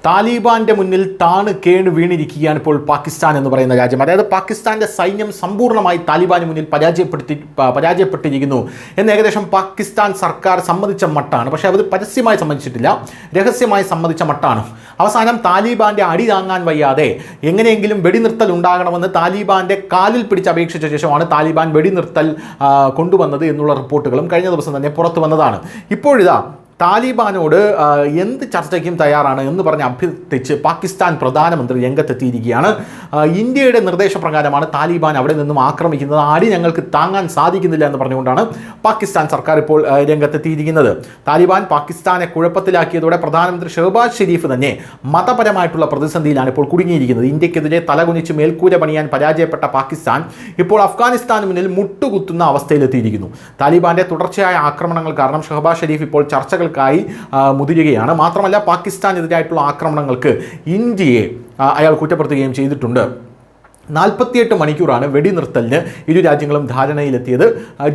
താലിബാന്റെ മുന്നിൽ താണ് കേണു വീണിരിക്കുകയാണ് ഇപ്പോൾ പാകിസ്ഥാൻ എന്ന് പറയുന്ന രാജ്യം. അതായത് പാകിസ്ഥാന്റെ സൈന്യം സമ്പൂർണ്ണമായി താലിബാന് മുന്നിൽ പരാജയപ്പെട്ടിരിക്കുന്നു എന്ന് ഏകദേശം പാകിസ്ഥാൻ സർക്കാർ സമ്മതിച്ച മട്ടാണ്. പക്ഷേ അത് പരസ്യമായി സമ്മതിച്ചിട്ടില്ല, രഹസ്യമായി സമ്മതിച്ച മട്ടാണ്. അവസാനം താലിബാന്റെ അടി താങ്ങാൻ വയ്യാതെ എങ്ങനെയെങ്കിലും വെടിനിർത്തൽ ഉണ്ടാകണമെന്ന് താലിബാന്റെ കാലിൽ പിടിച്ച് അപേക്ഷിച്ച ശേഷമാണ് താലിബാൻ വെടിനിർത്തൽ കൊണ്ടുവന്നത് എന്നുള്ള റിപ്പോർട്ടുകളും കഴിഞ്ഞ ദിവസം തന്നെ പുറത്തു വന്നതാണ്. ഇപ്പോഴിതാ താലിബാനോട് എന്ത് ചർച്ചയ്ക്കും തയ്യാറാണ് എന്ന് പറഞ്ഞ് അഭ്യർത്ഥിച്ച് പാകിസ്ഥാൻ പ്രധാനമന്ത്രി രംഗത്തെത്തിയിരിക്കുകയാണ്. ഇന്ത്യയുടെ നിർദ്ദേശപ്രകാരമാണ് താലിബാൻ അവിടെ നിന്നും ആക്രമിക്കുന്നത്, അടി ഞങ്ങൾക്ക് താങ്ങാൻ സാധിക്കുന്നില്ല എന്ന് പറഞ്ഞുകൊണ്ടാണ് പാകിസ്ഥാൻ സർക്കാർ ഇപ്പോൾ രംഗത്തെത്തിയിരിക്കുന്നത്. താലിബാൻ പാകിസ്ഥാനെ കുഴപ്പത്തിലാക്കിയതോടെ പ്രധാനമന്ത്രി ഷഹബാസ് ഷെരീഫ് തന്നെ മതപരമായിട്ടുള്ള പ്രതിസന്ധിയിലാണ് ഇപ്പോൾ കുടുങ്ങിയിരിക്കുന്നത്. ഇന്ത്യക്കെതിരെ തലകുനിച്ച് മേൽക്കൂര പണിയാൻ പരാജയപ്പെട്ട പാകിസ്ഥാൻ ഇപ്പോൾ അഫ്ഗാനിസ്ഥാന് മുന്നിൽ മുട്ടുകുത്തുന്ന അവസ്ഥയിലെത്തിയിരിക്കുന്നു. താലിബാന്റെ തുടർച്ചയായ ആക്രമണങ്ങൾ കാരണം ഷഹബാസ് ഷെരീഫ് ഇപ്പോൾ ചർച്ചകൾ മുതിരുകയാണ്. മാത്രമല്ല പാകിസ്ഥാനെതിരായിട്ടുള്ള ആക്രമണങ്ങൾക്ക് ഇന്ത്യയെ അയാൾ കുറ്റപ്പെടുത്തുകയും ചെയ്തിട്ടുണ്ട്. 48 മണിക്കൂറാണ് വെടിനിർത്തലിന് ഇരു രാജ്യങ്ങളും ധാരണയിലെത്തിയത്.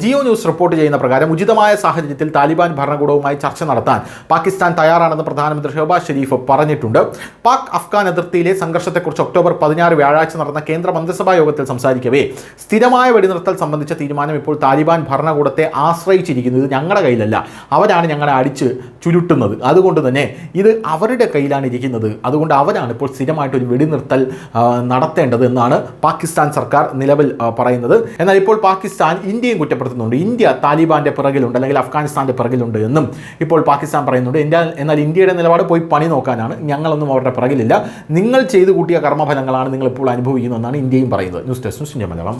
ജിയോ ന്യൂസ് റിപ്പോർട്ട് ചെയ്യുന്ന പ്രകാരം ഉചിതമായ സാഹചര്യത്തിൽ താലിബാൻ ഭരണകൂടവുമായി ചർച്ച നടത്താൻ പാകിസ്ഥാൻ തയ്യാറാണെന്ന് പ്രധാനമന്ത്രി ഷഹബാസ് ഷെരീഫ് പറഞ്ഞിട്ടുണ്ട്. പാക് അഫ്ഗാൻ അതിർത്തിയിലെ സംഘർഷത്തെക്കുറിച്ച് ഒക്ടോബർ 16 വ്യാഴാഴ്ച നടന്ന കേന്ദ്ര മന്ത്രിസഭാ യോഗത്തിൽ സംസാരിക്കവേ സ്ഥിരമായ വെടിനിർത്തൽ സംബന്ധിച്ച തീരുമാനം ഇപ്പോൾ താലിബാൻ ഭരണകൂടത്തെ ആശ്രയിച്ചിരിക്കുന്നു. ഇത് ഞങ്ങളുടെ കയ്യിലല്ല, അവരാണ് ഞങ്ങളെ അടിച്ച് ചുരുട്ടുന്നത്, അതുകൊണ്ട് തന്നെ ഇത് അവരുടെ കയ്യിലാണ് ഇരിക്കുന്നത്, അതുകൊണ്ട് അവരാണ് ഇപ്പോൾ സ്ഥിരമായിട്ടൊരു വെടിനിർത്തൽ നടത്തേണ്ടത് എന്നാണ് പാകിസ്ഥാൻ സർക്കാർ നിലവിൽ പറയുന്നത്. എന്നാൽ ഇപ്പോൾ പാകിസ്ഥാൻ ഇന്ത്യയും കുറ്റപ്പെടുത്തുന്നുണ്ട്. ഇന്ത്യ താലിബാന്റെ പിറകിലുണ്ട്, അല്ലെങ്കിൽ അഫ്ഗാനിസ്ഥാന്റെ പിറകിലുണ്ട് എന്നും ഇപ്പോൾ പാകിസ്ഥാൻ പറയുന്നുണ്ട്. എന്നാൽ ഇന്ത്യയുടെ നിലപാട് പോയി പണി നോക്കാനാണ്, ഞങ്ങളൊന്നും അവരുടെ പിറകിലില്ല, നിങ്ങൾ ചെയ്തു കൂട്ടിയ കർമ്മഫലങ്ങളാണ് നിങ്ങൾ ഇപ്പോൾ അനുഭവിക്കുന്നതെന്നാണ് ഇന്ത്യയും പറയുന്നത്. News desk news India Malayalam.